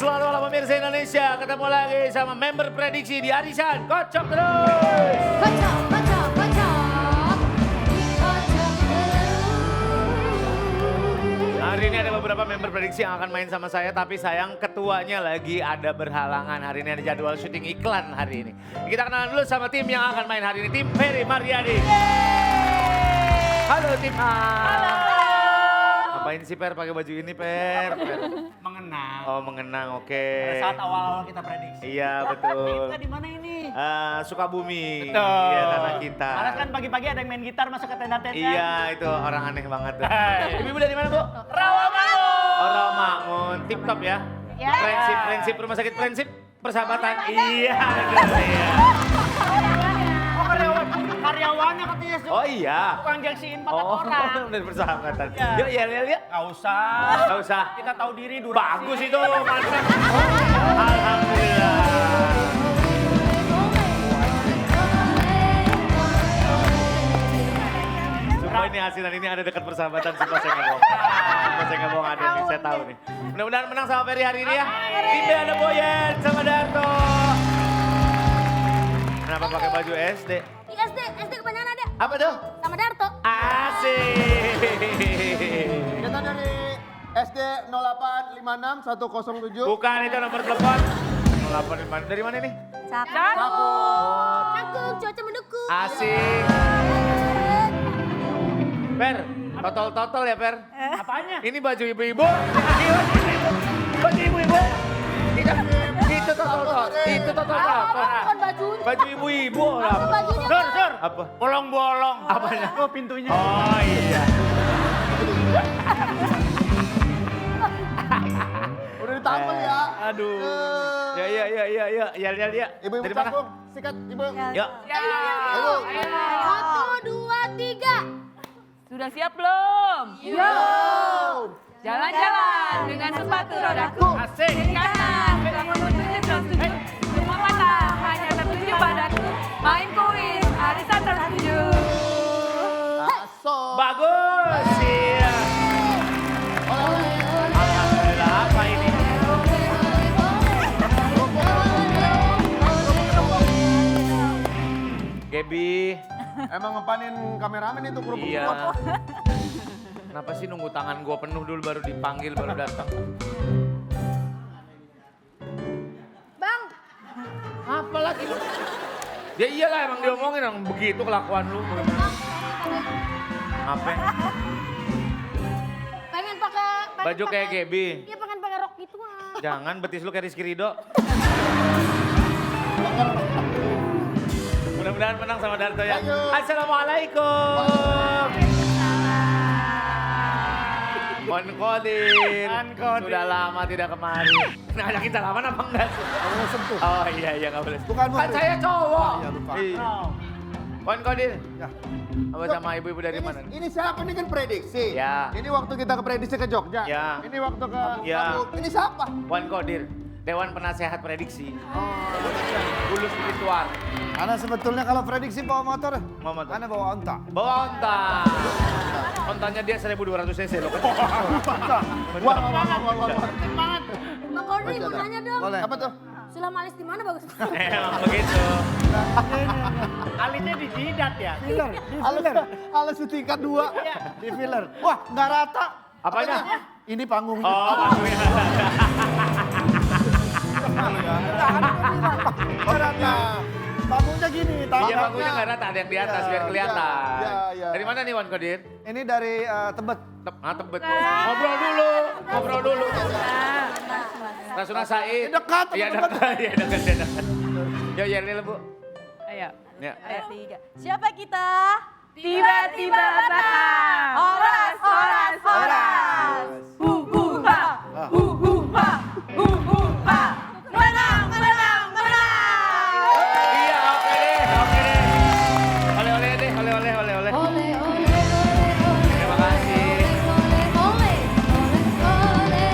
selalu ala pemirsa Indonesia. Ketemu lagi sama member prediksi di Arisan. Kocok terus. Kocok, kocok, kocok. Kocok terus. Hari ini ada beberapa member prediksi yang akan main sama saya. Tapi sayang ketuanya lagi ada berhalangan. Hari ini ada jadwal syuting iklan hari ini. Kita kenalan dulu sama tim yang akan main hari ini. Tim Ferry Mariadi. Halo tim A. Halo. Ngapain sih Per pakai baju ini Per? Mengenang. Oh mengenang, oke. Pada saat awal-awal kita prediksi. Iya betul. Kita di mana ini? Sukabumi. Betul. Iya tanah kita. Karena kan pagi-pagi ada yang main gitar masuk ke tenda-tenda. Iya itu orang aneh banget tuh. Hai. Ibu dari mana Bu? Rawamangun. Oh Rawamangun, tip top ya. Ya. Prinsip rumah sakit prinsip persahabatan. Iya betul ya. Oh karyawannya katanya Su. Oh iya. Tukang jaksiin 4 Oh orang. dari persahabatan. Iya. Yuk ya lihat. Gak usah. Gak usah. Kita tahu diri dulu. Bagus itu mantap. Alhamdulillah. Sumpah ini hasilan ini ada dekat persahabatan, sumpah saya nggak bohong. Sumpah saya nggak bohong ada nih, saya tahu nih. Mudah-mudahan menang sama Ferry hari ini ya. Tim B ada Boyen sama Darto. Kenapa pakai baju SD? Di SD kebanyakan ada. Apa tuh? Sama Darto. Asik. Kita dari SD 0856 107. Bukan itu nomor telepon. 08 dari mana nih? Cakung, cuaca mendukung. Asik. Per, totol ya Per. Apanya? Ini baju ibu-ibu. Baju ibu-ibu. Itu totol. Itu totol. Bukan bajunya. Baju ibu-ibu lah. Apa bajunya? Sur. Apa? Bolong-bolong. Apanya? Oh pintunya. Oh iya. Udah ditampil ya. Aduh. Ya. Ibu-ibu Dari mana? cakung, sikat ibu. Yuk. Ayo. 1, 2, 3. Sudah siap belum? Yo. Jalan-jalan dengan sepatu rodaku. Asik. Kiri kanan, pegang menuju tertuju. Semua mata hanya tertuju padaku. Main kuis, arisan tertuju. Aso. Bagus. Iya. Alhamdulillah apa ini? Gaby. Emang ngepanin kameramen itu kerupuk. Iya. Kenapa sih nunggu tangan gua penuh dulu baru dipanggil baru datang? Bang, Apa lagi lu? Ya iyalah emang diomongin orang begitu kelakuan lu. Apa? pengen pakai Baju kayak Gaby. Iya, pengen pakai rok gitu ah. Jangan betis lu kayak Rizky Ridho. Mudah-mudahan menang sama Darto ya. Ayo. Assalamualaikum. Kon Kodir. Sudah lama tidak kemari. Nah, kita lama apa enggak sih? Kamu sentuh. Oh iya nggak boleh. Bukan, Kan Bu. saya cowok. Iya, lupa. Iya. Kon Kodir. Ya. Apa sama ibu-ibu dari mana? Ini siapa? Ini kan prediksi. Ya. Ini waktu kita ke prediksi ke Jogja. Ya. Ini waktu ke Ya. Kampung. Ini siapa? Wan Kodir, Dewan Penasehat Prediksi. Hulu spiritual. Karena sebetulnya kalau prediksi bawa motor, Bawa motor. Ana bawa onta. Bawa onta. Ontanya dia 1200 cc loh. Wah. Bang Kordi mau nanya dong. Boleh. Apa tuh? Sulam alis di mana bagus? Emang begitu. Alisnya di jidat ya. Filler, di Alas, filler, alas di tingkat 2. di filler. Wah, nggak rata. Apanya? Ini panggungnya. Oh, maksudnya. Nggak rata. Panggungnya gini, Iya bagusnya nggak rata, ada yang di atas biar kelihatan. Iya. Dari mana nih Wan Kodir? Ini dari Tebet. Tebet. Ngobrol dulu. Rasuna Said. Dekat, Iya teman-teman. dekat. Iya dekat. Yuk Yerlil Bu. Ayo. Ya. Ayo 3. Siapa kita? Tiba-tiba datang. Horas. Hu ha. Menang. Iya oke deh. Oleh-oleh deh. Ole, ole, ole, Terima kasih. ole, ole, ole, ole.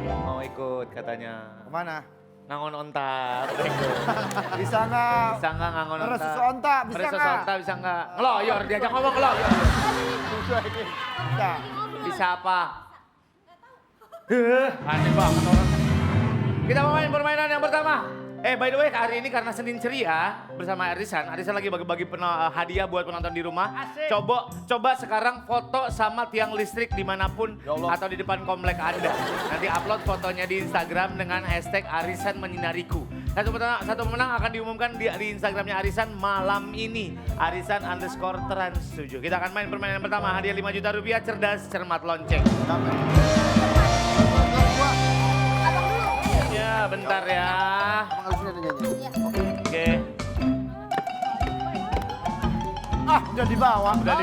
Mau ikut katanya. Kemana? Ngangon onta. Mau ikut. Bisa nggak? Bisa nggak ngangon onta? Ngeres susu onta, bisa Ngeres susu nggak? onta bisa nggak? Ngeloyor, diajak ngomong ngeloyor. Bisa. Bisa apa? Aneh banget orang. Kita mau main permainan yang pertama. By the way, hari ini karena Senin ceria bersama Arisan lagi bagi-bagi hadiah buat penonton di rumah. Asik. Coba sekarang foto sama tiang listrik dimanapun atau di depan komplek Anda. Nanti upload fotonya di Instagram dengan hashtag Arisan Menyinariku. Satu pemenang akan diumumkan di Instagramnya Arisan malam ini. Arisan_trans7. Kita akan main permainan yang pertama. Hadiah 5 juta rupiah, cerdas, cermat, lonceng. Ya, bentar ya. Emang harusnya ada nyanyi. Oke. Udah dibawa. Udah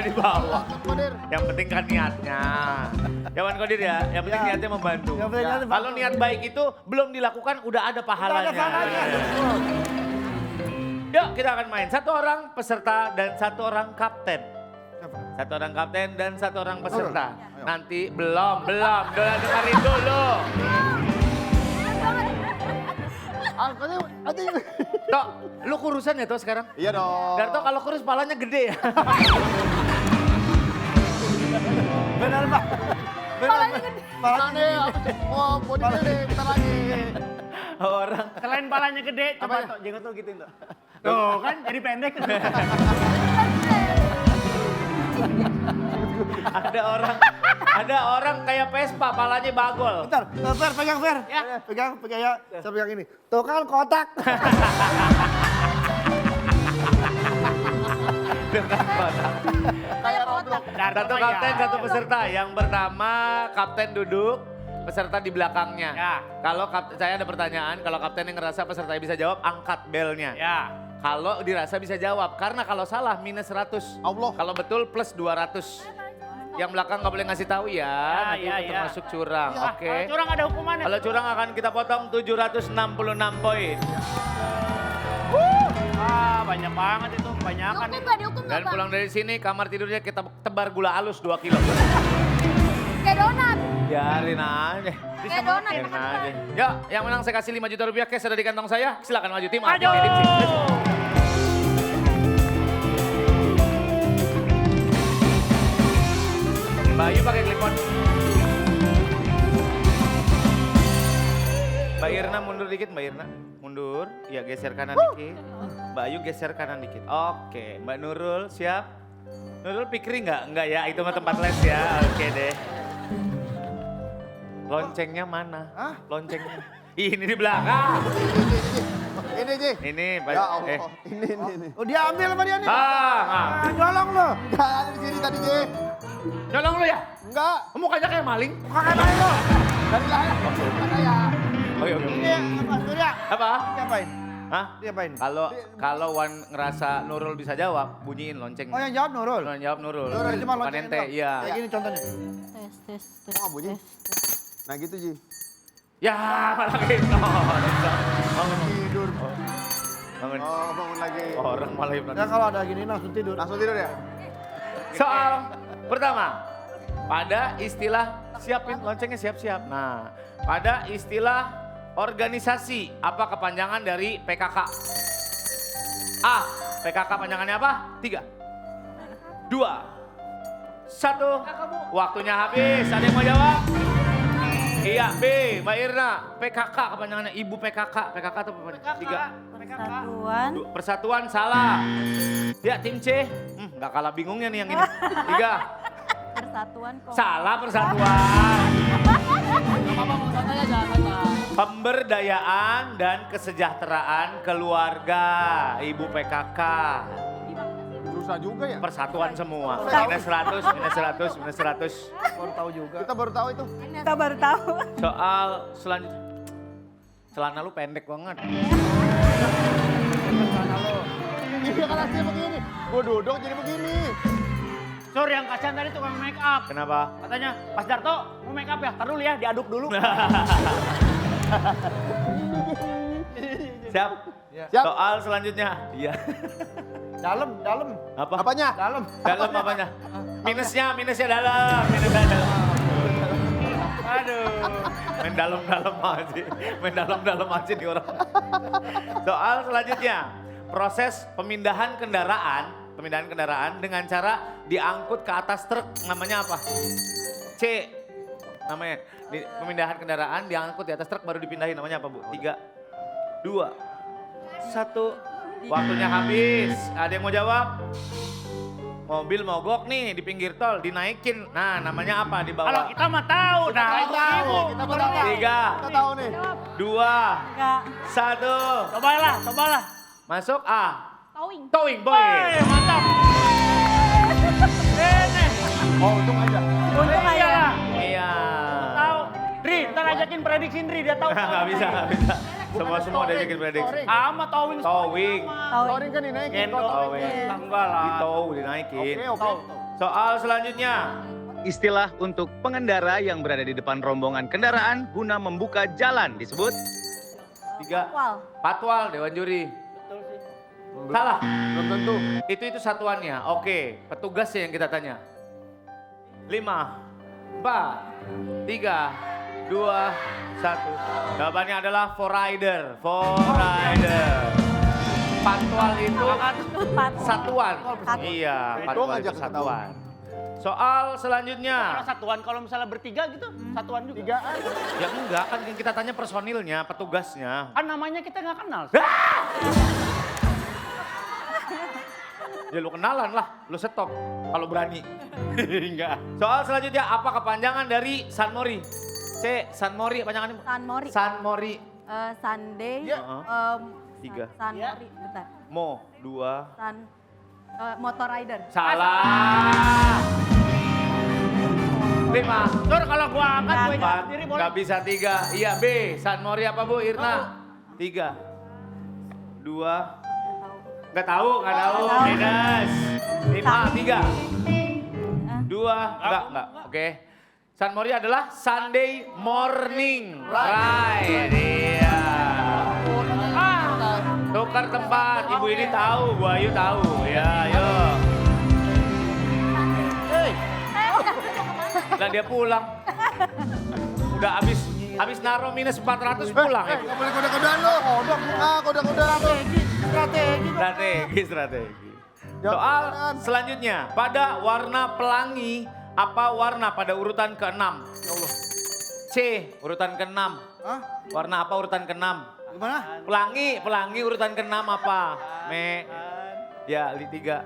dibawa. Kodir. Yang penting kan niatnya. Jawan Kodir ya, yang penting Ya. niatnya membantu. Yang penting niatnya Kalau membantu. niat baik itu belum dilakukan udah ada pahalanya. Ada pahalanya. Yuk kita akan main. Satu orang peserta dan satu orang kapten. Satu orang kapten dan satu orang peserta. Nanti belum dengerin dulu. Nanti. Tok, lu kurusan ya Tok sekarang? Iya dong. Darto kalau kurus palanya gede ya. Benar, Pak. Mana nih? Oh, bodinya nih, bentar lagi. Orang Selain palanya gede, coba Apanya? Tok, jenggot lu gituin Tok. Tuh kan jadi pendek. ada orang kayak Vespa palanya bagol. Bentar, Fer, pegang Fer. Ya. Pegang ya. Saya pegang ini. Tuh kan kotak. Kayak kotak. Satu kapten, satu peserta. Yang pertama kapten duduk, peserta di belakangnya. Ya. Kalau saya ada pertanyaan, kalau kapten yang ngerasa pesertanya bisa jawab, angkat belnya. Ya. Kalau dirasa bisa jawab, karena kalau salah minus 100. Allah. Kalau betul plus 200. Yang belakang nggak boleh ngasih tahu ya, nanti ya, itu ya. termasuk curang. Ah, Oke. kalau curang ada hukumannya. Kalau curang akan kita potong 766 poin. Banyak banget itu, banyakan Dihukum itu. gak? Dihukum gak Dan Bang? pulang dari sini kamar tidurnya kita tebar gula halus 2 kilo. Kayak donat. Biarin aja. Kayak donat. Biarin aja. Ya, yang menang saya kasih 5 juta rupiah cash ada di kantong saya. Silakan maju tim. Maju. Tim C. Bayu pakai clip-on. Mbak Irna mundur dikit, Mbak Irna. Mundur, ya geser kanan dikit. Mbak Ayu geser kanan dikit. Oke, Mbak Nurul siap? Nurul pikir nggak? Enggak ya, itu mah tempat les ya. Oke deh. Loncengnya mana? Hah? Loncengnya. Ini di belakang. Ini, Ji. Ini, Mbak. Ya Allah. Ini. Oh, dia ambil sama dia nih. Ah. Nyolong lo. Enggak ada di sini tadi, Ji. Nyolong lu ya? Enggak. Mukanya kayak maling. Kakak main lo. Dari lahir. Bukan saya. Oke. Ini apa? Surya. Apa? Diapain? Hah? Diapain? Kalau Wan ngerasa Nurul bisa jawab, bunyiin lonceng. Oh, yang jawab Nurul. Yang jawab Nurul. Nurul cuma Bukan loncengin ente, doang. iya. Kayak gini contohnya. Tes. Oh, bunyi. Nah gitu, Ji. Ya, malah gitu. Bangun. Tidur. Bangun. Oh, bangun lagi. Orang malah hipnotis. Ya kalau ada gini langsung tidur. Langsung tidur ya? Soal pertama, pada istilah siapin loncengnya siap-siap. Nah, pada istilah organisasi, apa kepanjangan dari PKK? A, PKK panjangannya apa? 3, 2, 1, waktunya habis. Ada yang mau jawab? Iya, B, Mbak Irna, PKK kepanjangannya Ibu PKK. PKK itu apa? 3, Persatuan. Persatuan salah. Ya tim C, nggak kalah bingungnya nih yang ini. 3, Persatuan kok. salah persatuan. Pemberdayaan dan kesejahteraan keluarga, Ibu PKK. Susah juga ya? Persatuan semua. Minus 100, minus 100, minus 100. Baru tahu juga. Kita baru tahu itu. Kita baru tahu. Soal selanjutnya. Celana lu pendek banget. Iya kan hasilnya begini. Gue duduk jadi begini. Sur, yang kasihan tadi tukang make up. Kenapa? Katanya, Mas Darto mau make up ya? Taruh dulu ya, diaduk dulu. Siap? Siap. Soal selanjutnya. Iya. Dalam. Apa? Apanya? Dalam. Dalam apanya? Minusnya dalam. Minusnya dalam. Aduh. Main dalam-dalam aja. Main dalam-dalam aja nih orang. Soal selanjutnya. Proses pemindahan kendaraan dengan cara diangkut ke atas truk namanya apa? C. namanya. Pemindahan kendaraan diangkut di atas truk baru dipindahin, namanya apa Bu? 3, 2, 1. Waktunya habis. Ada yang mau jawab? Mobil mogok nih di pinggir tol, dinaikin. Nah, namanya apa di Kalau bawah? kita mah tahu. Nah, itu ibu. Kita mau tahu. 3, Kita tahu nih. 2, Enggak. 1. Cobalah. Masuk A. Towing. Towing boy. Woi, mantap. Ini. Oh, untung aja. Untung aja. Iyalah. Iya. Tahu. Dri, ntar ajakin prediksi Dri, dia tahu. Nggak bisa. Semua diajakin prediksi. Sama towing. Towing. Towing kan dinaikin. Gendong. Towing. Enggak lah. Di tow, dinaikin. Oke. Soal selanjutnya. Istilah untuk pengendara yang berada di depan rombongan kendaraan guna membuka jalan disebut 3. Wow. Patwal, Dewan Juri. Salah. Belum tentu. Itu satuannya. Oke, petugasnya yang kita tanya. 5, 4, 3, 2, 1. Jawabannya adalah forrider. Patwal itu satuan. Iya, patwal aja itu kita tahu. satuan. Soal selanjutnya. Kalau satuan, kalau misalnya bertiga gitu, satuan juga. Tigaan. Ya enggak, kan yang kita tanya personilnya, petugasnya. Kan namanya kita nggak kenal. Ya lu kenalan lah, lu stop kalau berani. Enggak. Soal selanjutnya, apa kepanjangan dari San Mori? San Mori, panjangannya? San Mori. San Mori. Sunday. Ya. 3. San Ya. Mori. Bentar. Mo, 2. Motor rider. Salah. 5. Sur, kalau gua angkat, gua 4. ingat sendiri boleh. Nggak bisa 3. Iya B. San Mori apa Bu Irna? 3. 2. Nggak tahu. Dinas. 5, 3. 2. Enggak. Oke. San Mori adalah Sunday morning ride. Iya. Tukar tempat. Ibu ini tahu, Bu Ayu tahu. Ya, ayo. Lah dia pulang. Udah habis naro minus 400 pulang ya. Nggak boleh kode-kodean lo. Kode-kodean lo. Strategi. Jawab Soal pertanyaan. selanjutnya, pada warna pelangi apa warna pada urutan ke-6? Ya Allah. C, urutan ke-6. Hah? Warna apa urutan ke-6? Gimana? Pelangi urutan ke-6 apa? Me. Ya, 3,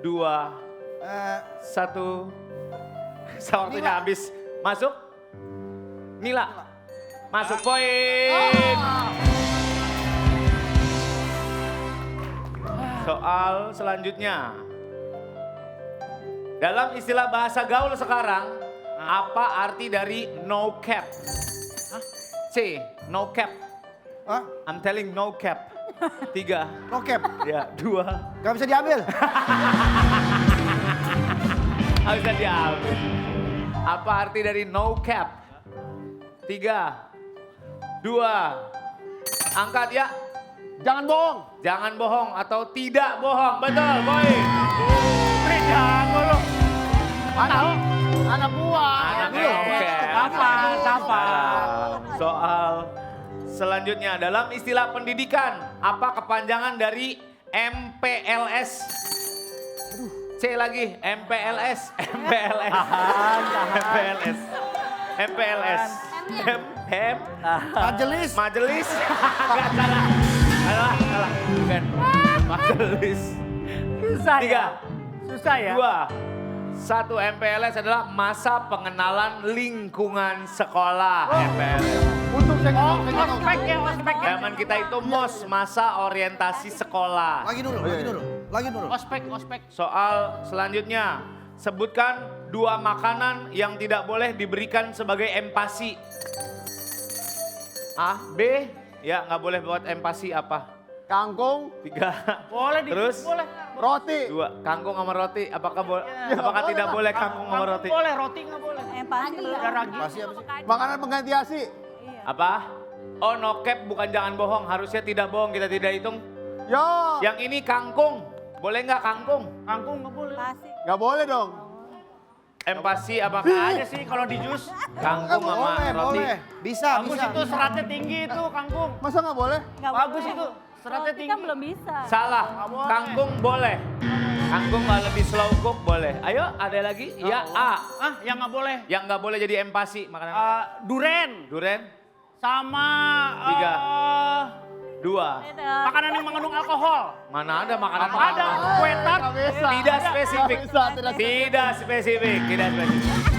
2, 1. Waktunya habis. Masuk? Mila. Masuk poin. Soal selanjutnya. Dalam istilah bahasa gaul sekarang, apa arti dari no cap? C, no cap. Hah? I'm telling no cap. 3, No cap. ya 2. Gak bisa diambil. Bisa diambil. Apa arti dari no cap? 3, 2. Angkat ya. Jangan bohong. Jangan bohong atau tidak bohong. Betul, boy. Jangan lu. Anak buah. Anak no cap. Siapa? Soal selanjutnya, dalam istilah pendidikan, apa kepanjangan dari MPLS? C lagi, MPLS. Majelis. Majelis. Enggak, salah. Bukan. Majelis. Susah 3, Susah ya. 2, 1. MPLS adalah masa pengenalan lingkungan sekolah. MPLS. Untuk saya nggak tahu. Ospek ya. Zaman kita itu MOS, masa orientasi sekolah. Lagi dulu. Ospek. Soal selanjutnya, sebutkan 2 makanan yang tidak boleh diberikan sebagai empasi. A, B, ya nggak boleh buat empasi apa? Kangkung, 3. Boleh Terus? Boleh. roti. 2, kangkung sama roti. Apakah boleh? Ya, Apakah boleh tidak lah. boleh kangkung sama roti? Boleh, roti nggak boleh. Pasti belum. Udah ragi. Pasti apa sih? Makanan pengganti ASI. Apa? Oh, no cap bukan jangan bohong. Harusnya tidak bohong, kita tidak hitung. Yo. Yang ini kangkung. Boleh nggak kangkung? Kangkung nggak boleh. Pasti. Nggak boleh dong. Empasi apa? Nggak ada sih kalau di jus. Kangkung sama roti. Bisa. Bagus itu seratnya tinggi itu kangkung. Masa nggak boleh? Nggak Bagus boleh. itu. Seratnya Roti kan tinggi. belum bisa. Salah. Nggak boleh. Kangkung boleh. Kangkung kalau lebih slow cook boleh. Ayo, ada lagi? Ya, A. Ah, yang nggak boleh. Yang nggak boleh jadi empasi makanan. Duren Duren, sama 3. 2. makanan yang mengandung alkohol. Mana ada makanan Ada kue tart. Tidak spesifik. Tidak Tidak spesifik. Tidak spesifik.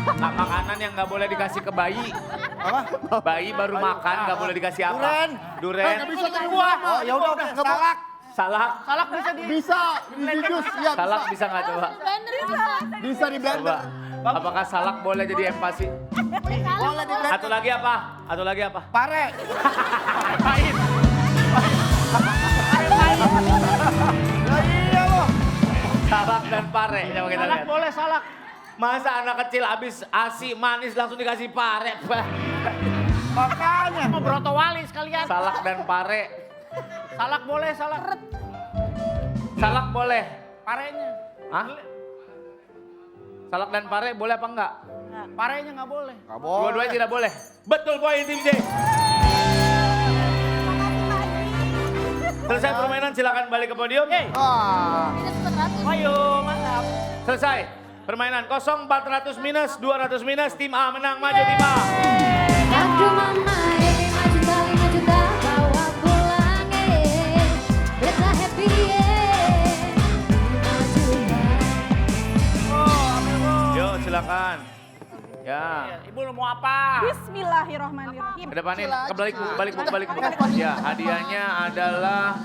Nah, makanan yang nggak boleh dikasih ke bayi. Apa? Bayi baru makan nggak boleh dikasih apa? Duren. Duren. Nggak bisa jadi buah. Oh ya udah salak. Salak. Salak bisa di Bisa di jus. Iya, Salak bisa nggak coba? bisa di blender. Coba. Apakah salak boleh jadi empasi? Boleh di blender. Satu lagi apa? Satu lagi apa? Pare. pahit. Ya iya loh. Salak dan pare. Coba kita Salak lihat. boleh salak. Masa anak kecil habis asi manis langsung dikasih pare? Makanya. Mau broto wali sekalian. Salak dan pare. Salak boleh salak. Salak boleh. Parenya. Hah? Salak dan pare boleh apa enggak? Parenya nggak boleh. Nggak boleh. Dua-duanya tidak boleh. Betul poin tim J. Selesai permainan silakan balik ke podium. Ah. Ayo, mantap. Selesai. Permainan kosong 400 minus 200 minus tim A menang maju tim A. Aduh mama, maju juta bawa pulang Let's happy Yuk silakan. Ya. Ibu mau apa? Bismillahirrahmanirrahim. Kedepanin, balik. Ya, hadiahnya adalah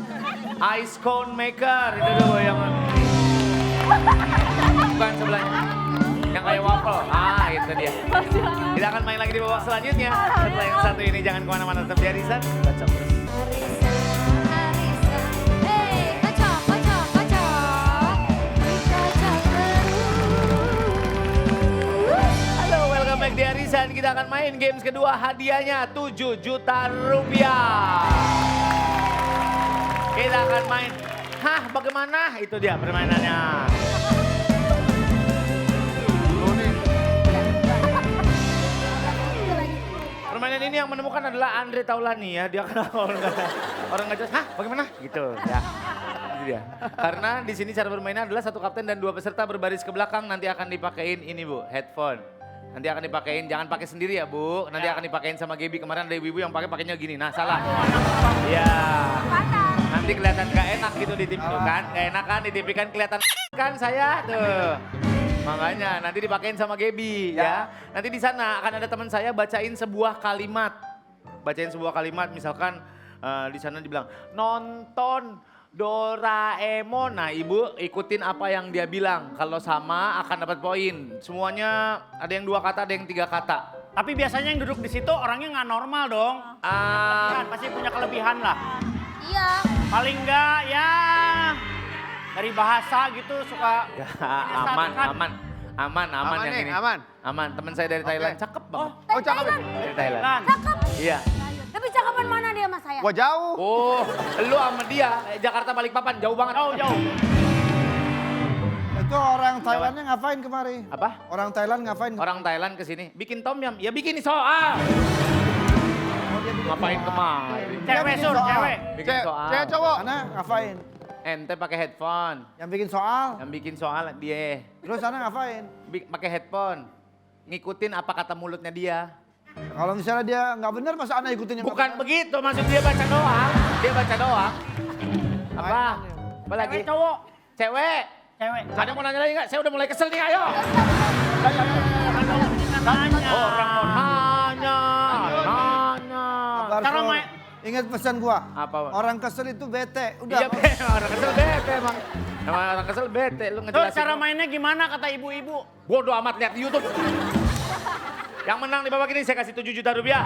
ice cone maker. Itu dulu yang bukan sebelahnya. Yang kayak waffle. Ah, itu dia. Kita akan main lagi di babak selanjutnya. Setelah yang satu ini jangan kemana-mana, tetap di Arisan. Baca terus. Hey, kocok Halo, welcome back di Arisan. Kita akan main games kedua. Hadiahnya 7 juta rupiah. Kita akan main. Hah, bagaimana? Itu dia permainannya. Permainan ini yang menemukan adalah Andre Taulani ya. Dia kenal orang nggak jelas. Hah, bagaimana? Gitu ya. Itu dia. Karena di sini cara bermainnya adalah satu kapten dan 2 peserta berbaris ke belakang. Nanti akan dipakein ini Bu, headphone. Nanti akan dipakein, jangan pakai sendiri ya Bu. Nanti akan dipakein sama Gaby. Kemarin ada ibu-ibu yang pakainya gini. Nah salah. Iya. Nanti kelihatan gak enak gitu di TV tuh kan. Gak enak kan di TV kan kelihatan kan saya tuh. Makanya nanti dipakein sama Gaby ya. Nanti di sana akan ada teman saya bacain sebuah kalimat. Bacain sebuah kalimat misalkan di sana dibilang nonton Doraemon. Nah ibu ikutin apa yang dia bilang. Kalau sama akan dapat poin. Semuanya ada yang 2 kata, ada yang 3 kata. Tapi biasanya yang duduk di situ orangnya nggak normal dong. Pasti punya kelebihan lah. Iya. Paling enggak ya dari bahasa gitu suka Ya, aman Aman yang nih, ini. aman. Aman, teman saya dari Thailand. Cakep banget. Oh, cakep. Dari Thailand. Kan. Iya. Tapi cakapan mana dia sama saya? Gua jauh. Oh, lu sama dia Jakarta Balikpapan jauh banget. Jauh. Itu orang Thailandnya ngapain kemari? Apa? Orang Thailand ngapain? Orang Thailand kesini bikin tom yum. Ya bikin soal. Ngapain kemari? Cewek sur, soal. cewek. Bikin soal. Cewek cowok. Sana ngapain? Ente pakai headphone. Yang bikin soal. Yang bikin soal dia. Terus sana ngapain? Pakai headphone. Ngikutin apa kata mulutnya dia. Kalau misalnya dia nggak benar masa anak ikutin yang nggak Bukan benar? begitu, maksud dia baca doang. Dia baca doang. Apa? Apa lagi? Cewek cowok. Cewek. Cewek. Ada yang mau nanya lagi nggak? Saya udah mulai kesel nih, ayo. Nanya. Orang mau nanya. Kabar Cara soal- main. Ingat pesan gua. Apa, Bang? Orang kesel itu bete. Udah. Iya, orang kesel bete emang. Emang orang kesel bete, lu Sur, ngejelasin. cara mainnya gimana kata ibu-ibu? Bodoh amat lihat di YouTube. Yang menang di babak ini saya kasih 7 juta rupiah.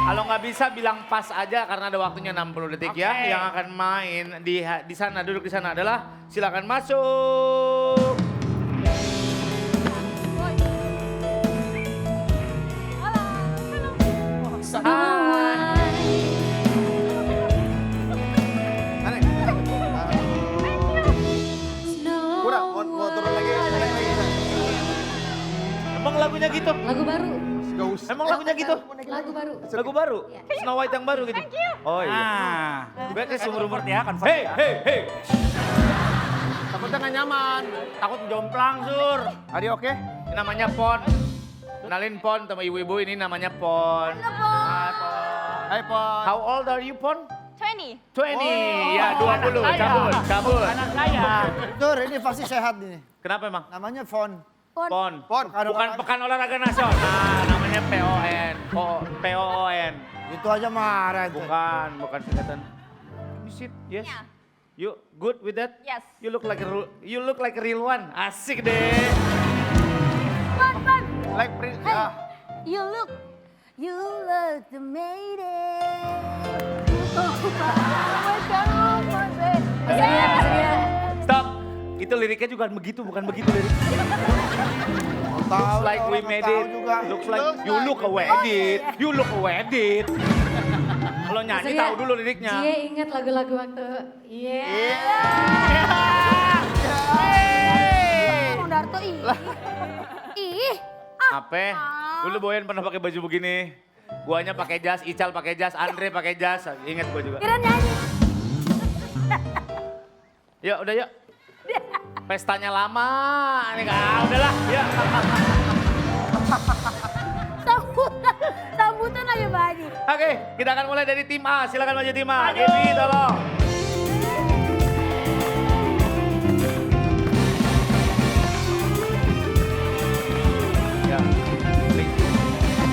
Kalau nggak bisa bilang pas aja karena ada waktunya 60 detik ya. Oke. Yang akan main di sana, duduk di sana adalah silakan masuk. Udah, mau turun lagi. Emang lagunya gitu? Lagu baru. Gak usah. Emang lagunya gitu? Lagu baru. Lagu baru? Snow White yang baru gitu? Oh iya. Nah, Gue kayak seumur-umur ya, convert Hei, ya. hei, hei. Takutnya nggak nyaman. Takut jomplang, Sur. Ari oke? Ini namanya Pon. Kenalin Pon sama ibu-ibu, ini namanya Pon. Hai Pon. How old are you, Pon? 20. 20. Ya, anak 20. saya. Cabut, cabut. Anak saya. Dur, ini pasti sehat nih. Kenapa emang? Namanya Fon. Pon. Pon. Bukan Pekan Olahraga Nasional. Nah, namanya PON. PON. Itu aja marah itu. Bukan singkatan. You sit, yes. Yeah. You good with that? Yes. You look like a real one. Asik deh. Fun. Like Prince. Hey, Ya. you look amazing. Stop. Itu liriknya juga begitu, bukan begitu lirik. Looks like we made it. Looks like you look away it. You look away it. Kalau nyanyi tahu dulu liriknya. Cie ingat lagu-lagu waktu. Iya. Bang Darto ih. Ih. Apa? Dulu Boyan pernah pakai baju begini. Guanya pakai jas, Ical pakai jas, Andre pakai jas. Ingat gua juga. Kira nyanyi. Yuk, udah yuk. Pestanya lama. Ini udahlah, ya. Sambutan aja Bani. Oke, kita akan mulai dari tim A. Silakan maju tim A. Gaby, tolong. Ya.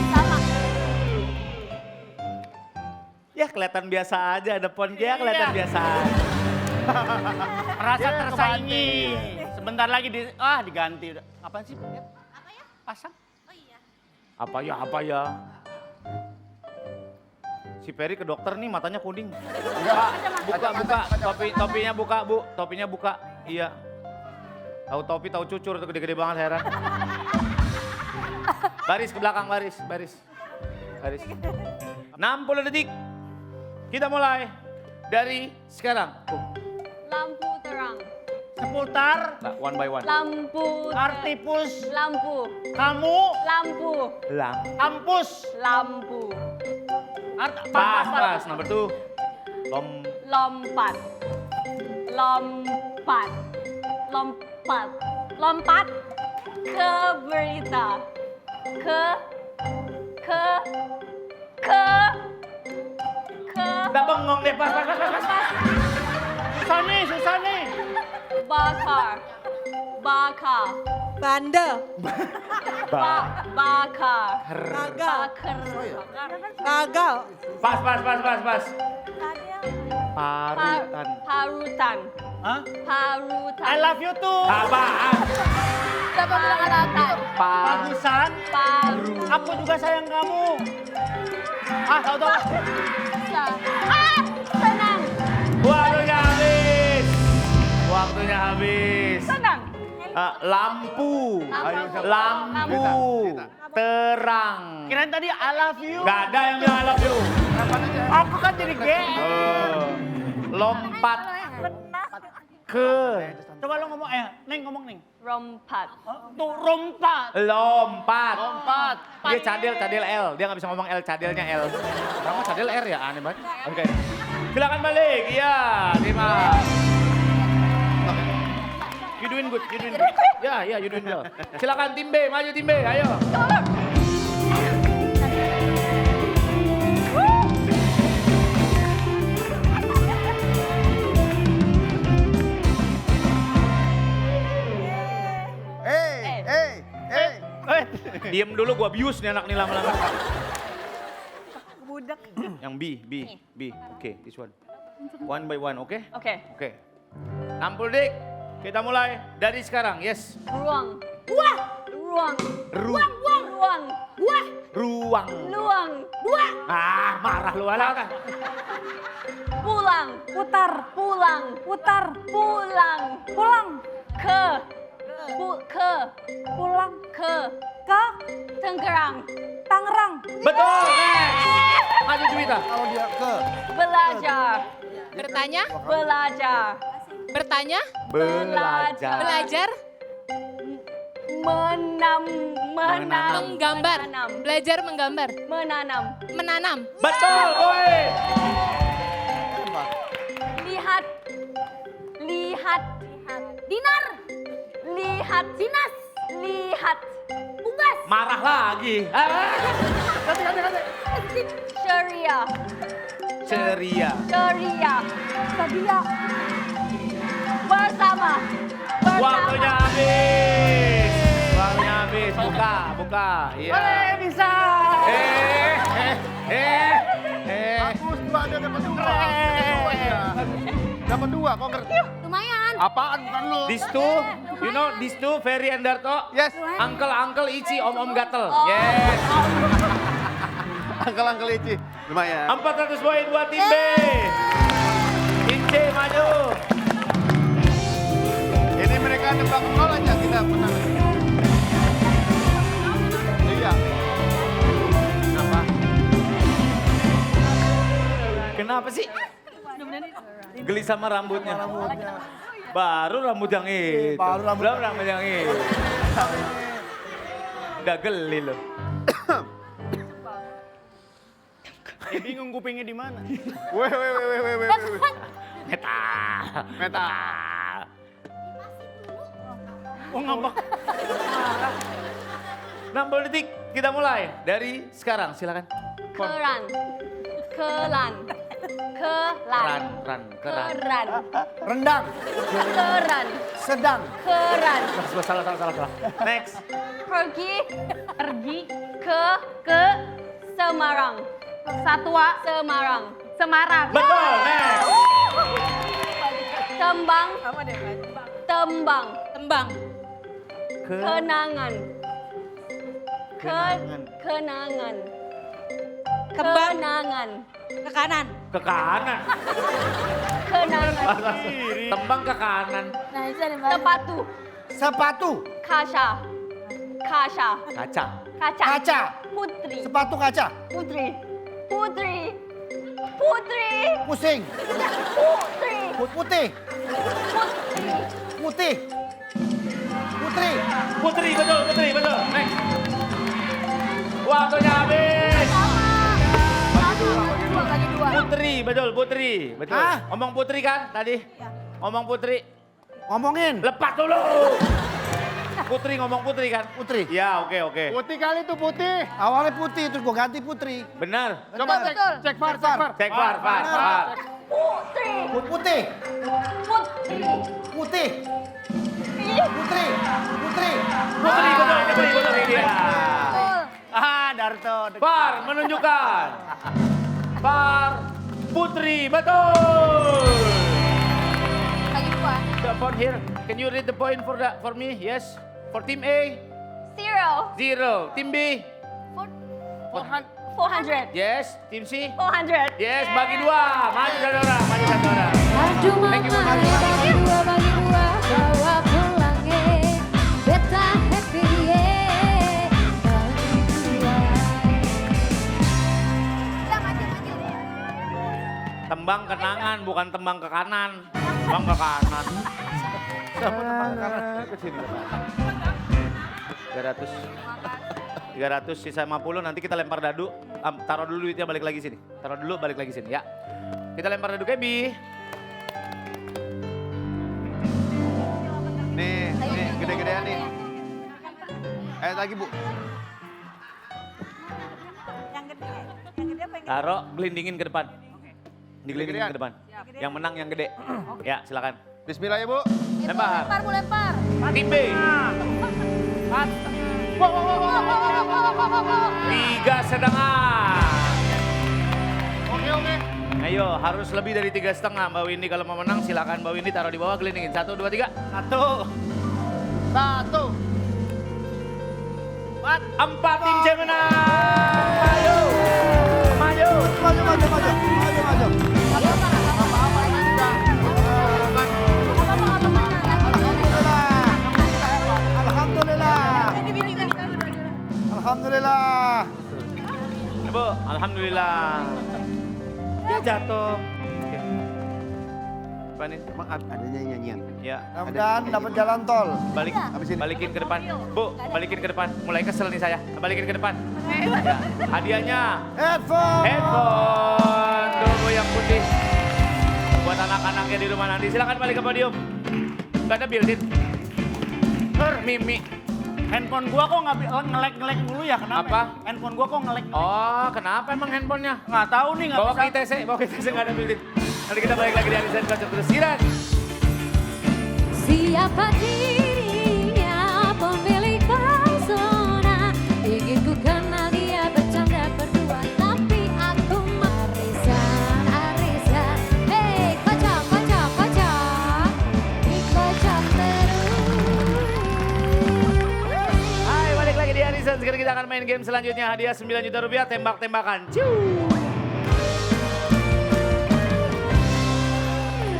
Sama. Ya kelihatan biasa aja, ada pon dia kelihatan biasa aja. Merasa tersaingi. Sebentar lagi diganti udah. Apaan sih? Apa ya? Pasang. Apa ya? Si Ferry ke dokter nih matanya kuning. Buka. Topinya buka, Bu. Topinya buka. Iya. Tahu topi, tahu cucur tuh gede-gede banget heran. Baris ke belakang, baris. 60 detik. Kita mulai dari sekarang. Lampu terang. Seputar Nah, one by one. Lampu. artipus Lampu. kamu Lampu. kampus Lampu. Pas. Number 2. Lompat. Lompat. Ke berita. Ke. Nggak bengong deh, pas. susah nih. Bakar. Banda, Bakar. gagal, Bakar. gagal, Pas. Parutan. Parutan. Hah? Parutan. I love you too. Apaan? Siapa bilang ada? Bagusan. Aku juga sayang kamu. Tahu. Senang. Waktunya habis. Senang. Lampu. Terang. Kirain tadi I love you. Gak ada yang bilang I love you. Aku kan jadi GR. Lompat ke. Coba lo ngomong, Neng ngomong Neng. Rompat. Tuh rompat. Lompat. Dia cadel L. Dia nggak bisa ngomong L, cadelnya L. Kamu cadel R ya, aneh banget. Oke. Silakan balik. Iya, terima. You doing good. Ya, you doing well. Silakan tim B, maju tim B, ayo. Diem dulu, gua bius nih anak nih lama-lama. budak. Yang B. Oke, this one. One by one, oke? Oke. Oke. 60 detik. Kita mulai dari sekarang, yes. Ruang. Ruang. Ruang. Luang. Marah lu ala kan. Pulang. Putar. Pulang. Ke. Tangerang. Betul, next. Maju Juwita. Kalau dia ke. Belajar. Bertanya, Belajar. bertanya, Belajar. belajar, Menggambar. Menanam. Belajar menggambar. Menanam. Menanam. Betul, poin. Lihat. Lihat. Dinar. Lihat. Dinas. Lihat. Unggas. Marah lagi. Ceria. Ceria. Ceria. Sedia. Bersama. Waktunya habis. Waktunya habis. Buka. Iya. Bisa. Bagus, dua dia dapat dua. Dapat dua, kok ngerti? Lumayan. Apaan bukan lu? These two, Ferry and Darto. Yes. Uncle Ici, Om Gatel. Oh. Yes. Angkel Ici. Lumayan. 400 poin buat tim B. Tim C maju. Ini mereka nebak nol aja, kita menang. Iya. Kenapa? Kenapa sih? Geli sama rambutnya. Baru rambut yang itu. Belum rambut yang itu. Udah geli loh. Bingung kupingnya di mana. Weh. Meta. Oh ngambek. 60 detik kita mulai dari sekarang silakan. Keran. Keran. Keran. Keran. Keran. Rendang. Keran. Sedang. Keran. Salah. Next. Pergi ke Semarang. Satwa Semarang. Semarang. Betul, next. Tembang. Tembang. Tembang. Kenangan. Kenangan. Kembang. Kenangan. Ke kanan. Ke kanan. Kenangan. Tembang ke kanan. Sepatu. Sepatu. Kaca. Kaca. Kaca. Putri. Sepatu kaca. Putri. Pusing. Putih. Putih. Putri. Putri, betul. Next. Waktunya habis. Putri, betul. Hah? Ngomong Putri kan tadi? Ngomong Putri. Ngomongin. Lepas dulu. Putri ngomong Putri kan? Putri. Ya, oke. Putih kali itu putih. Awalnya putih, terus gue ganti putri. Benar. Coba cek VAR. Cek VAR. Putri. Putih. Putri. Putih. Putri. Putri, betul. Iya. Darto. VAR menunjukkan. VAR Putri, betul. The point here. Can you read the point for me? Yes. For team A, 0. Team B, 400. yes. Team C, 400. yes. Bagi 2. Maju satu orang. Aduh Thank you, mama, bagi dua, bawa pulangnya. Beta happy yeah. Tembang kenangan, bukan tembang ke kanan. Tembang ke kanan. Ke sini. 300 sisa 50, nanti kita lempar dadu. Taruh dulu duitnya, balik lagi sini. Balik lagi sini ya. Kita lempar dadu Kebi. Nih, gede-gedean nih. Lagi Bu. Taruh, gelindingin ke depan. Digelindingin ke depan. Yang menang yang gede. Ya, silakan. Bismillah ya Bu. Lempar. Lempar. Tim B. 3,5. Oke. Ayo, harus lebih dari 3,5 Mbak Windy. Kalau mau menang silakan Mbak Windy taruh di bawah, gelindingin. 1, 2, 3. 1. 4 tim C menang. Ayo. Maju. Alhamdulillah. Bu, alhamdulillah. Dia jatuh. Oke. Apa nih? Emang ada nyanyian. Ya. Mudah-mudahan dapat jalan tol. Balikin ke depan. Bu, balikin ke depan. Mulai kesel nih saya. Balikin ke depan. Ya. Hadiahnya Headphone. handphone. Tunggu yang putih. Buat anak-anaknya di rumah nanti. Silakan balik ke podium. Gak ada built-in. Mimi. Handphone gua kok ngelek-ngelek mulu ya, kenapa? Apa? Handphone gua kok ngelek? Oh, kenapa emang handphonenya? Nggak tahu nih, nggak Bawa bisa. ke ITC, nggak ada built-in. Nanti kita balik lagi di Arisan Kocok terus. Siran. Siapa dirinya pemilik pesona, ingin ku kenal dia bercanda berdua, tapi aku arisan, arisan. Hei kocok, kocok, kocok, dikocok terus. Hai, balik lagi di Arisan. Sekarang kita akan main game selanjutnya. Hadiah 9 juta rupiah, tembak-tembakan. Ciu.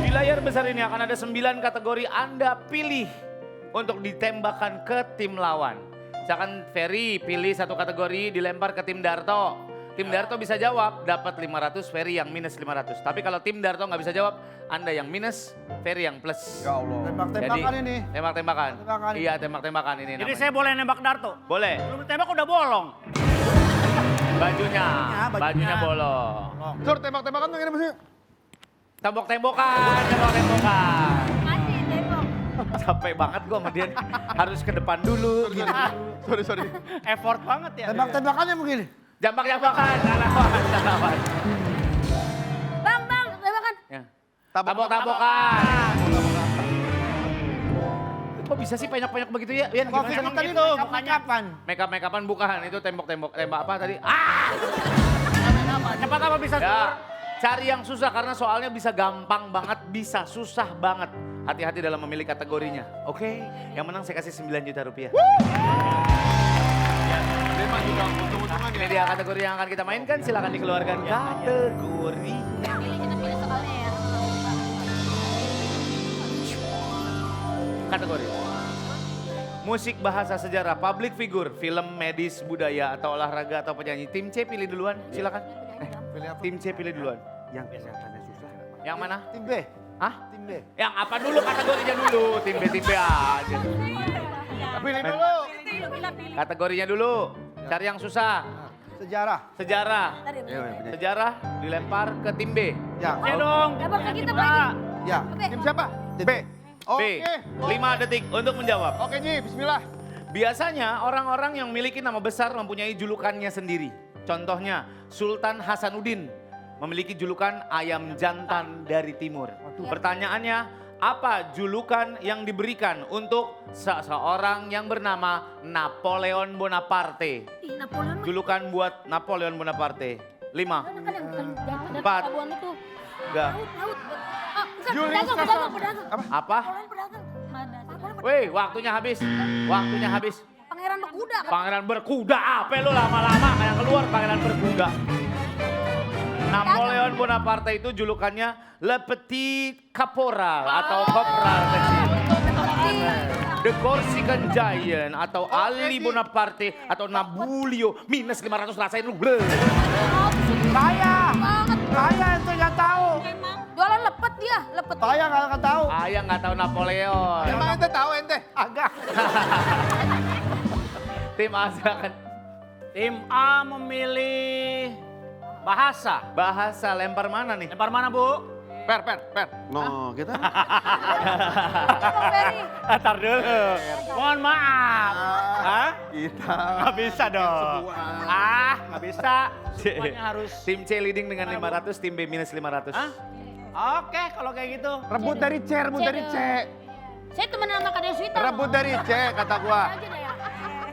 Di layar besar ini akan ada 9 kategori Anda pilih untuk ditembakkan ke tim lawan. Misalkan Ferry pilih satu kategori dilempar ke tim Darto. Tim Darto bisa jawab, dapat 500, Ferry yang minus 500. Tapi kalau tim Darto nggak bisa jawab, Anda yang minus, Ferry yang plus. Ya Allah. Tembak-tembakan ini. Tembak-tembakan. Tembakan. Iya, tembak-tembakan ini Jadi namanya. saya boleh nembak Darto? Boleh. Belum tembak udah bolong. Bajunya bajunya. bolong. Sur, tembak-tembakan tuh gini maksudnya. Tembok-tembokan. Masih tembok. Capek banget gua sama dia nih. Harus ke depan dulu. Gini. Sorry. Effort banget ya. Tembak-tembakannya begini. Jambak-jambakan. Tanaman. Bang, tembakan. Ya. Tabok-tabokan. Kok bisa sih penyok-penyok begitu ya? Yan, Kok gimana? kita tadi gitu, kapan? Make-up-an bukan. Itu tembok-tembok. Tembak apa tadi? Cepat apa bisa Ya. Cari yang susah karena soalnya bisa gampang banget, bisa susah banget. Hati-hati dalam memilih kategorinya. Oke, yang menang saya kasih 9 juta rupiah. Memang juga untung-untungan Ini dia kategori yang akan kita mainkan. Silakan dikeluarkan kategori. Kita pilih soalnya ya. Kategori. Musik, bahasa, sejarah, public figure, film, medis, budaya, atau olahraga, atau penyanyi. Tim C pilih duluan, silakan. Tim C pilih duluan. Yang kesehatannya susah. Yang mana? Tim B. Hah? Tim B. Yang apa dulu kategorinya dulu? Tim B aja. Pilih dulu. Kategorinya dulu. Cari yang susah. Sejarah. Sejarah. Ya, bener. Sejarah dilempar ke tim B. Ya. Ya dong. Dapat ke kita Tim A. lagi. Ya. Tim siapa? Tim B. B. Oke. 5 detik untuk menjawab. Oke Ji, bismillah. Biasanya orang-orang yang memiliki nama besar mempunyai julukannya sendiri. Contohnya Sultan Hasanuddin memiliki julukan ayam jantan dari timur. Pertanyaannya, apa julukan yang diberikan untuk seseorang yang bernama Napoleon Bonaparte? Ih, Napoleon mah Julukan buat Napoleon Bonaparte. 5, kan yang jangan 4. pelabuhan itu. Enggak. Laut. Ah, bukan Julius pedagang. Apa? Napoleon pedagang. Napoleon Wih, waktunya habis. Waktunya habis. pangeran berkuda kan. Pangeran berkuda apa lu lama-lama kayak keluar pangeran berkuda. Napoleon Bonaparte itu julukannya Le Petit Caporal atau Kopral kecil. The Corsican Giant atau Ali Bonaparte atau Nabulio minus 500 rasain lu. Bleh. Saya itu nggak tahu. Jualan lepet dia, lepet. Saya nggak tahu. Ayah nggak tahu Napoleon. Emang ente tahu ente? Agak. Tim A silakan. Tim A memilih bahasa. Bahasa lempar mana nih? Lempar mana, Bu? Per. No, kita. Ferry. Ntar dulu. Mohon maaf. Hah? Kita. Nggak bisa dong. Nggak bisa. Semuanya harus. Tim C leading dengan 500, tim B minus 500. Hah? Oke, kalau kayak gitu. Rebut dari C, rebut dari C. Saya teman sama Kak Deswita. Rebut dari C kata gua. Aja dah ya.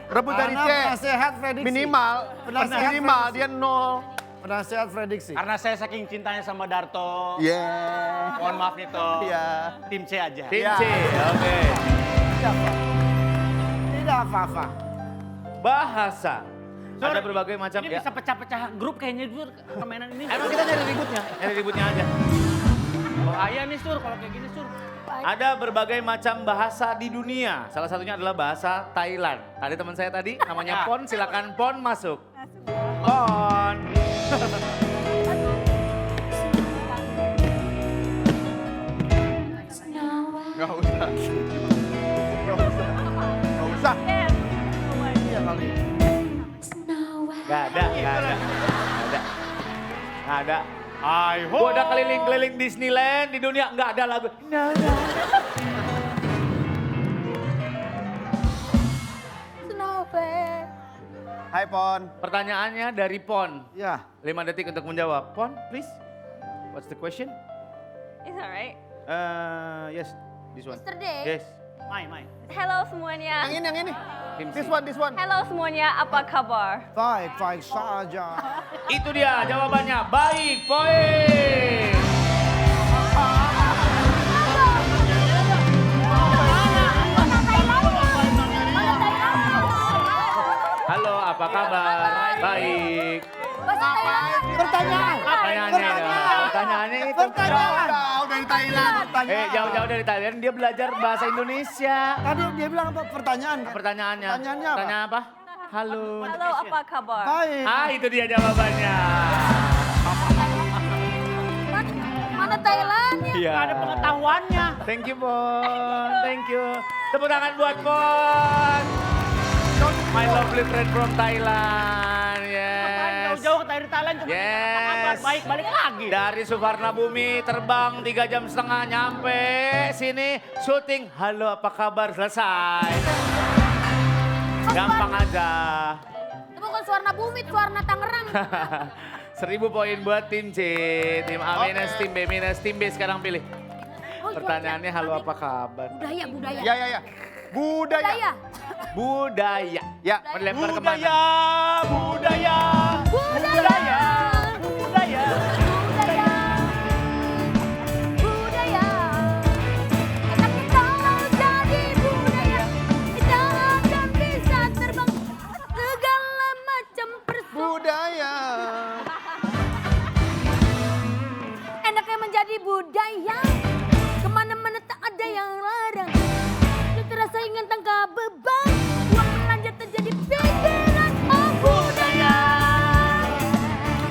Rebut dari C. Penasehat prediksi. Minimal Penasehat dia 0. Penasehat prediksi. Karena saya saking cintanya sama Darto. Yeah. Mohon maaf nih, Toh. Iya. Tim C aja. Tim Ya. C, oke. Tidak apa-apa. Bahasa. Sur, Ada berbagai macam Ini ya. bisa pecah-pecah grup kayaknya Sur, permainan ini. Emang kita nyari ributnya aja. Bahaya nih Sur, kalau kayak gini Sur. Ada berbagai macam bahasa di dunia. Salah satunya adalah bahasa Thailand. Tadi teman saya tadi namanya Pon, silakan Pon masuk. Pon. Nggak ada. I hope. Gua udah keliling-keliling Disneyland di dunia, nggak ada lagu. Nggak ada. Snowflake. Hai Pon. Pertanyaannya dari Pon. Ya. 5 detik untuk menjawab. Pon, please. What's the question? Is that right? Yes, this one. Yesterday. Yes. Main. Hello semuanya. Yang ini. Tim This C. one. Hello semuanya, apa kabar? Baik saja. Itu dia jawabannya. Baik, poin. Halo, apa kabar? Baik. Pertanyaan. Pertanyaannya itu. Jauh dari Thailand. Jauh-jauh dari Thailand, dia belajar bahasa Indonesia. Tadi dia bilang apa? Pertanyaan kan? Pertanyaannya. Pertanyaannya apa? Pertanyaan apa? Halo. Halo, apa kabar? Baik. Itu dia jawabannya. Mana Thailandnya? Iya. Nggak ada pengetahuannya. Thank you, Bon. Thank you. Tepuk tangan buat Bon. My lovely friend from Thailand. Yes. Jauh-jauh ke Thailand cuma Yes. apa kabar? Baik, balik lagi. Dari Suvarna Bumi terbang 3 jam setengah nyampe sini syuting. Halo, apa kabar? Selesai. Gampang aja. Itu bukan Suwarna Bumi, Suwarna Tangerang. 1000 poin buat tim C. Tim A minus, tim B minus, tim B sekarang pilih. Oh, Pertanyaannya halo apa kabar? Budaya. Ya. Budaya. Budaya. Ya. Melempar kemana? Budaya. Budaya. Budaya. Budaya. Tapi kalau jadi budaya, kita akan bisa terbang segala macam Budaya. Enaknya menjadi budaya, kemana-mana tak ada yang larang. Terasa ingin tangkap beban, uang belanja terjadi pikiran. Oh budaya,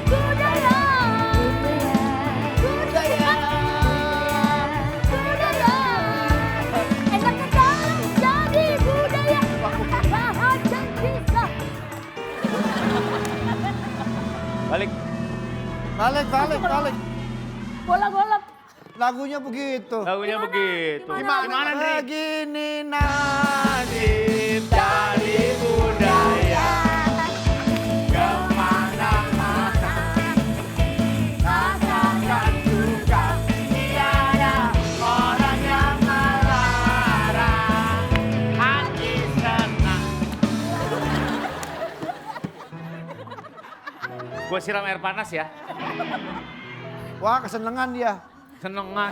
budaya, budaya, budaya. Enaknya kalau jadi budaya, bahagia bisa. Balik. Balik. Bola-bola. Lagunya begitu. Lagunya begitu. Gimana, Ndri? Begini nasib Dari budaya kemana-mana rasakan suka tiada orang yang melarang hati senang. Gue siram air panas ya. Wah, kesenangan dia. Senengan.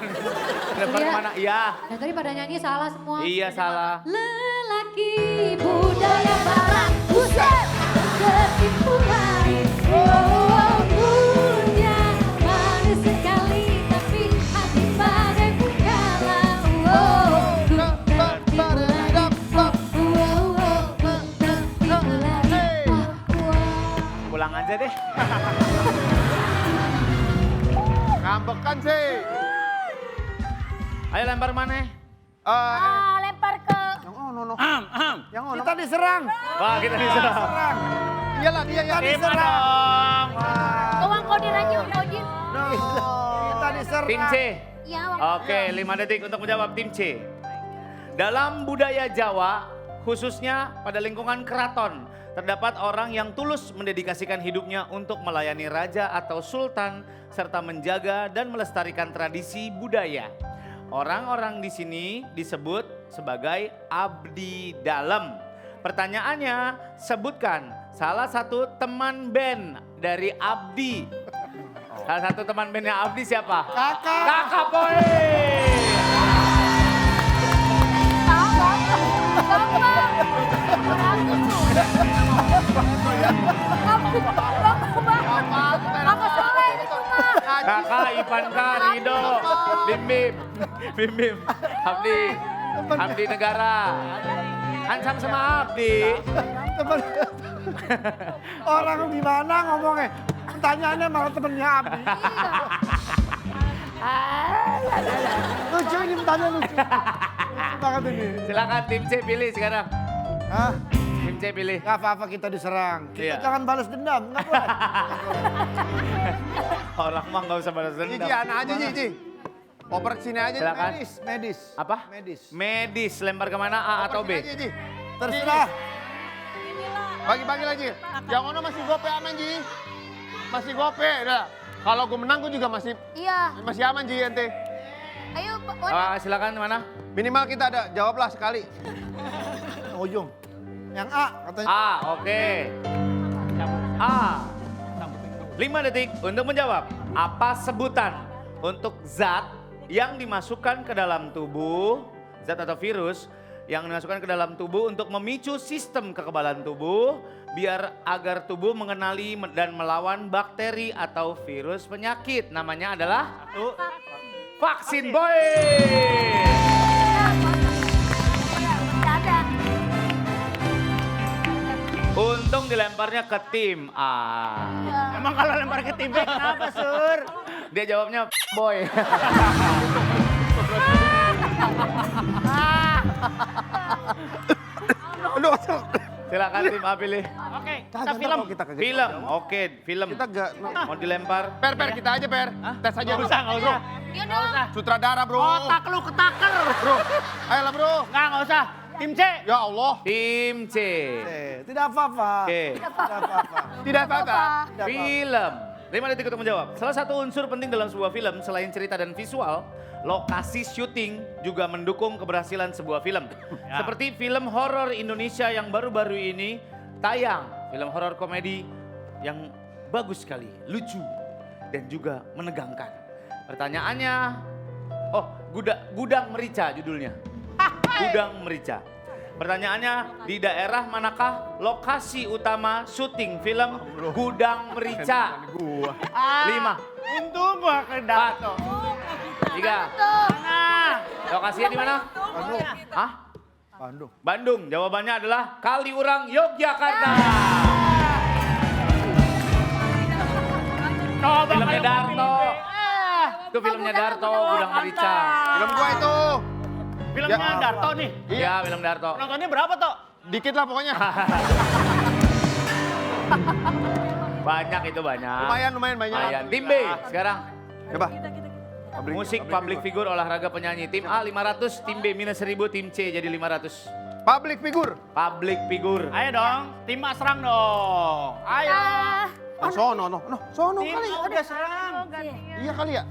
Lempar kemana? Iya. Dan tadi pada nyanyi salah semua. Iya salah. Lelaki budaya barat, buset, tertipu lari. Oh, punya manis sekali, tapi hati padaku kalah. Oh, tertipu lari. Tertipu lari. Pulang aja deh. Ngambekan sih. Ayo lempar mana? Lempar ke Yang ono. Am. Yang ono. Kita diserang. Wah kita diserang. Serang. Iyalah dia yang Terima diserang. dong. Uang Kodir aja, Uang Kodir. Kita diserang. Tim C. Iya, Uang Oke, 5 detik untuk menjawab tim C. Dalam budaya Jawa, khususnya pada lingkungan keraton, terdapat orang yang tulus mendedikasikan hidupnya untuk melayani raja atau sultan, serta menjaga dan melestarikan tradisi budaya. Orang-orang di sini disebut sebagai abdi dalam. Pertanyaannya, sebutkan salah satu teman band dari Abdi. Salah satu teman bandnya Abdi siapa? Kakak. Kakak poin. Kakak Ivanka, Rido, Bim Bim, Abdi Negara. Kan sama Abdi. Temen- Orang gimana ngomongnya? Pertanyaannya malah temennya Abi. Lucu ini pertanyaan lucu. Lucu banget ini. Silakan tim C pilih sekarang. Hah? Tim C pilih. Gak apa-apa kita diserang. Kita Iya. jangan balas dendam. Nggak boleh. Orang mah nggak usah balas Ji, dendam. anak aja Ji. Oper sini aja. Silakan. Medis. Apa? Medis. Medis, lempar kemana? A atau B? Oper sini aja, Ji. Terserah. Bagi-bagi lagi. Yang ono masih gope aman Ji. Masih gope. Udah. Kalau gue menang gue juga masih Iya. aman Ji ente. Ayo, Wan. Silakan mana? Minimal kita ada jawablah sekali. Ujung. Yang A katanya. A, oke. A. 5 detik untuk menjawab. Apa sebutan untuk zat yang dimasukkan ke dalam tubuh, zat atau virus yang dimasukkan ke dalam tubuh untuk memicu sistem kekebalan tubuh biar agar tubuh mengenali dan melawan bakteri atau virus penyakit. Namanya adalah vaksin boy. Ada. Untung dilemparnya ke tim A. Emang kalau lempar ke tim B kenapa, Sur? Dia jawabnya boy. Aduh, Silakan tim A pilih. Oke, kita Kagak film. tahu kita kagak. Film, oke, film. kita gak... Mau dilempar. Per, kita aja Per. Tes aja Nggak bro. usah, nggak usah. Iya Nggak usah. Sutradara bro. Otak lu ketaker. Bro. Ayolah bro. Nggak usah. Tim C. Ya Allah. Tim C. Tidak apa-apa. Oke. Tidak apa-apa. Tidak apa-apa. Tidak apa-apa. Film. 5 detik untuk menjawab. Salah satu unsur penting dalam sebuah film selain cerita dan visual, lokasi syuting juga mendukung keberhasilan sebuah film. Ya. Seperti film horor Indonesia yang baru-baru ini tayang. Film horor komedi yang bagus sekali, lucu dan juga menegangkan. Pertanyaannya, Gudang Merica judulnya. Gudang Merica. Pertanyaannya, di daerah manakah lokasi utama syuting film Gudang Merica? 5, Untung gua ke Dato. 3. Nah, Lokasinya di mana? Bandung. Hah? Bandung. Bandung. Jawabannya adalah Kaliurang, Yogyakarta. coba Filmnya kalau Darto. Ah, Itu filmnya Darto, Gudang Merica. Film gua itu. filmnya Ya. Darto nih. Iya, film Darto. Nontonnya berapa, Tok? Dikit lah pokoknya. Banyak itu banyak. Lumayan banyak. Lumayan. Tim B sekarang. Coba. Musik, public figure, olahraga, penyanyi. Tim A 500, tim B minus 1000, tim C jadi 500. Public figure. Public figure. Ayo dong, tim A serang dong. Ayo. Oh, sono Tim kali. A udah serang. Iya kali ya.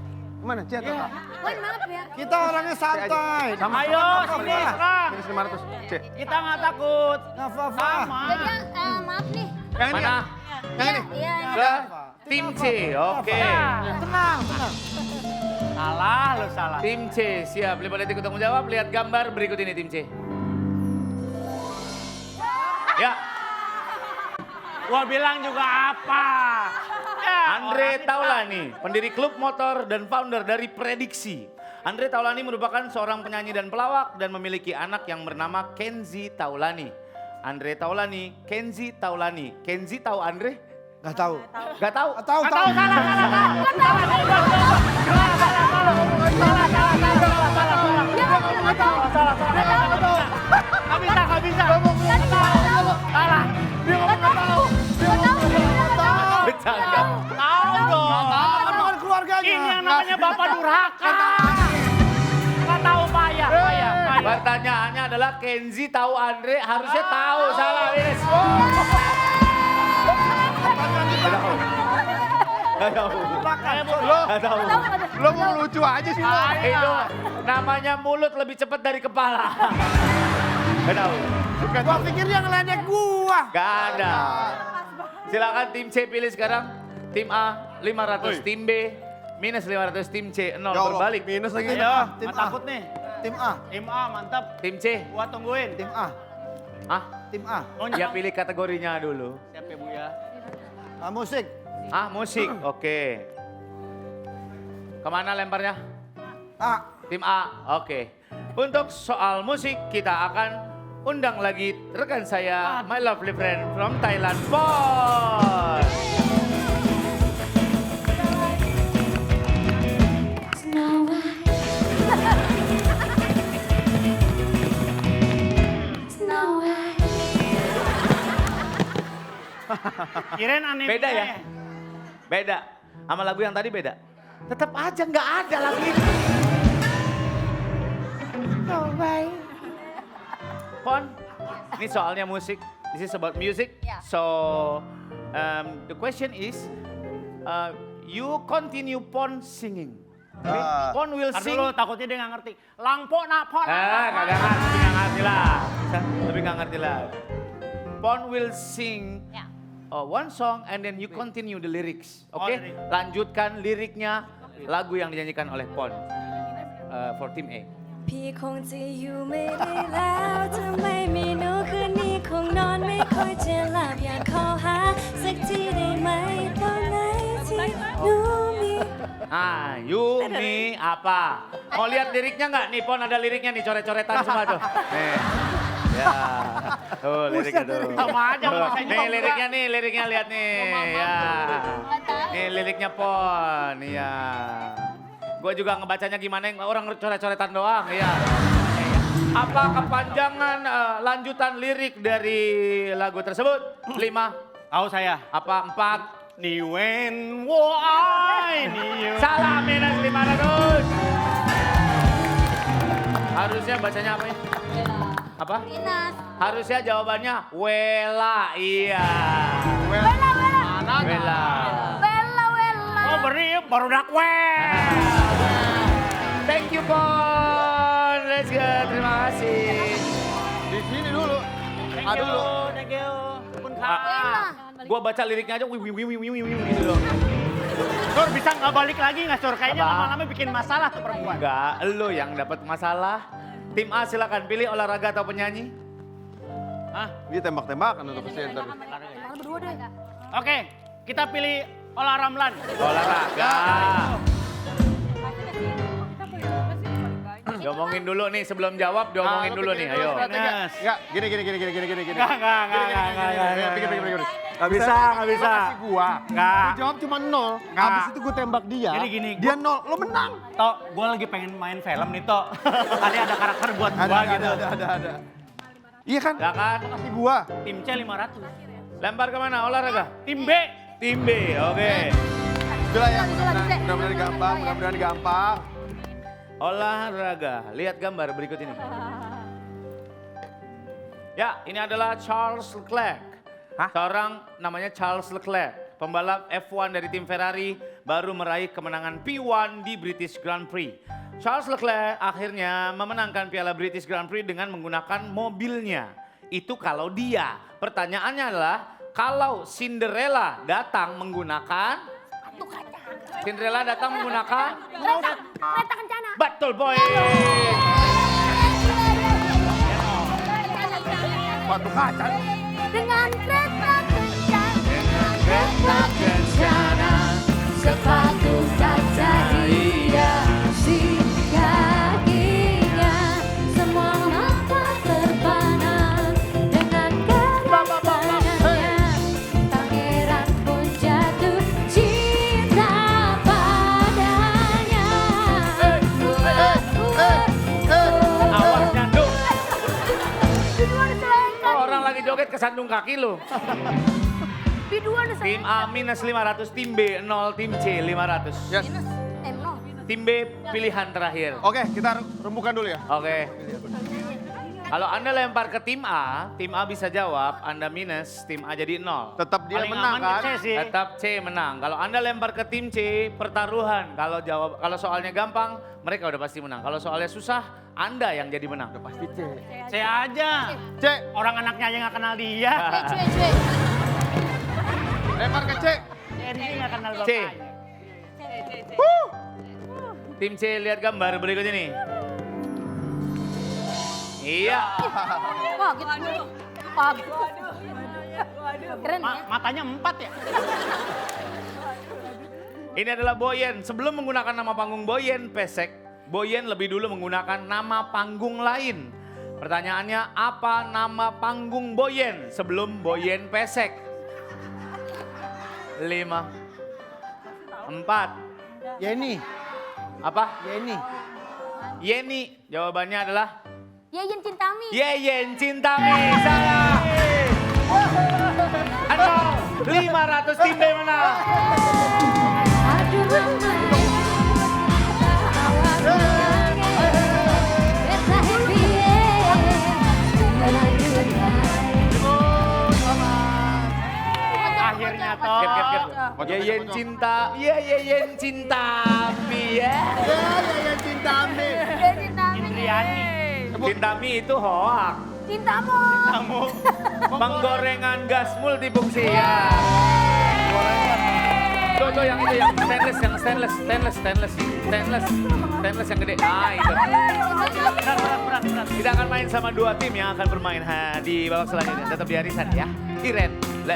Mana? Cek. Wan, maaf ya. Kita orangnya santai. Ayo, sini serang. Minus 500. Cek. Kita nggak takut. Nggak apa-apa. Sama. Jadi, maaf nih. Yang ini ya? Mana? Yang ini? Iya, Ke tim C. Oke. Tenang. Salah, lu salah. Tim C siap. 5 detik untuk menjawab. Lihat gambar berikut ini tim C. Ya, Gua bilang juga apa? Ya, Andre orang Taulani, pendiri klub motor dan founder dari Prediksi. Andre Taulani merupakan seorang penyanyi dan pelawak dan memiliki anak yang bernama Kenzi Taulani. Andre Taulani, Kenzi Taulani. Kenzi tahu Andre? Nggak tahu. Gak tahu? Tahu. Nggak bisa. Salah. Bercanda. Tahu dong. Bukan keluarganya. Ini yang namanya Bapak Durhaka. Nggak tahu payah. Pertanyaannya adalah Kenzi tahu Andre, harusnya tahu. Salah, Wis. Gak tahu. Gak tahu. Lo mau lucu aja sih lo. Itu namanya mulut lebih cepat dari kepala. Gak tahu. Gua pikir dia ngeledek gua. Gak ada. Silakan tim C pilih sekarang. Tim A 500, tim B minus 500, tim C 0 Ya Allah, berbalik. minus lagi. Ayo, Tim nggak A. takut nih. Tim A. Tim A mantap. Tim C. Gua tungguin. Tim A. Ah, Tim A. Oh, ya pilih kategorinya dulu. Siap ya Bu ya. Musik. Ah, musik. Oke. Kemana lemparnya? A. Tim A. Oke. Untuk soal musik kita akan undang lagi rekan saya, my lovely friend from Thailand, Paul. Snow White. Snow White. Kirain aneh. Beda ya? Beda. sama lagu yang tadi beda? Tetap aja nggak ada lagu itu. No way. Pon, ini soalnya musik. This is about music. Yeah. So the question is, you continue Pon singing. Pon will Ntar sing. dulu takutnya dia nggak ngerti. Langpo napo. Kagak ngerti, lebih nggak ngerti lah. Lebih nggak ngerti lah. Pon will sing Ya. one song and then you continue the lyrics. Oh, Oke? lirik. Lanjutkan liriknya lagu yang dinyanyikan oleh Pon. For team A. พี่คงจะอยู่ไม่ได้แล้วถ้าไม่มีหนูคืนนี้คงนอนไม่ค่อยจะหลับอยากขอหาสักทีได้ไหมตอนไหนที่หนูมี You, me, apa? Mau lihat liriknya nggak? Nih Pon ada liriknya nih, coret-coretan semua tuh. Nih. Ya, tuh liriknya tuh. Sama aja Tuh, bahasa nih liriknya lihat nih. Ya. Nih liriknya Pon, ya. Gue juga ngebacanya gimana, orang coret-coretan doang, ya. Apa kepanjangan lanjutan lirik dari lagu tersebut? 5. Tahu saya. Apa 4? Ni wen wo ai ni you. Salah, minus 500. Harusnya bacanya apa ya? Apa? Inas. Harusnya jawabannya Wela, iya. Wela. Wela. Oh beri baru dak Thank you, Pon. Let's go, terima kasih. Di sini dulu. Thank you. Pun Gua baca liriknya aja, gitu loh. Sur bisa nggak balik lagi nggak Sur? Kayaknya Apa? lama-lama bikin masalah tuh perempuan. Enggak, lo yang dapat masalah. Tim A silakan pilih olahraga atau penyanyi. Hah? Dia tembak-tembakan untuk presenter. Berdua deh. Oke, kita pilih Olah Ramlan. Olahraga. Diomongin dulu nih sebelum jawab, diomongin dulu nih, ayo. Yes. Enggak, gini. Nggak. Pikir. Nggak bisa. Kasih gua. Nggak. Gua jawab cuma 0. Nggak. Habis itu gua tembak dia. Jadi gini, Dia 0, lo menang. Tok, gue lagi pengen main film nih Tok. Tadi ada karakter buat gua gitu. Ada. Iya kan? Silakan. Kasih gua. Tim C 500. Lempar kemana? Olahraga. Tim B. Tim B, oke. Udah ya, mudah-mudahan gampang. Olahraga. Lihat gambar berikut ini. Ya, ini adalah Charles Leclerc. Seorang namanya Charles Leclerc. Pembalap F1 dari tim Ferrari baru meraih kemenangan P1 di British Grand Prix. Charles Leclerc akhirnya memenangkan Piala British Grand Prix dengan menggunakan mobilnya. Itu kalau dia. Pertanyaannya adalah kalau Cinderella datang menggunakan kereta kencana. betul boy. Batu kaca. Dengan kereta kencana sepatu kaca hiasi kakinya semua mata terpana dengan kedatangannya pangeran pun jatuh cinta padanya. Awas nyandung. Orang lagi joget kesandung kaki lu. Tim A minus 500, tim B 0, tim C 500. Yes. Tim B pilihan terakhir. Oke, kita rembukan dulu ya. Oke. Kalau Anda lempar ke tim A bisa jawab, Anda minus, tim A jadi 0. Tetap dia Paling menang aman kan? ke C sih. Tetap C menang. Kalau Anda lempar ke tim C, pertaruhan. Kalau soalnya gampang, mereka udah pasti menang. Kalau soalnya susah, Anda yang jadi menang. Udah pasti C. C aja. C, Orang anaknya aja nggak kenal dia. Cuy. lempar ke C. Dia nggak kenal C. bapaknya. Tim C lihat gambar berikut ini. Iya. Wah, gitu. Keren ya. Matanya 4 ya? Ini adalah Boyen. Sebelum menggunakan nama panggung Boyen Pesek, Boyen lebih dulu menggunakan nama panggung lain. Pertanyaannya, apa nama panggung Boyen sebelum Boyen Pesek? 5, 4, Yeni. apa? Yeni. Yeni. Jawabannya adalah Yeyen Cintami. Yeyen Cintami. Salah. 500 tim B menang. toh. Yeyen cinta, yeyen cinta mi ya. Ya cinta Ami. Cinta Mi. Indriani. Cinta mi itu hoak. Cintamu. Kamu. Penggorengan gas multifungsi ya. Coba yang itu yang stainless yang gede. Ah itu. Berat. Kita akan main sama 2 tim yang akan bermain di babak selanjutnya. Tetap di Arisan ya. Iren.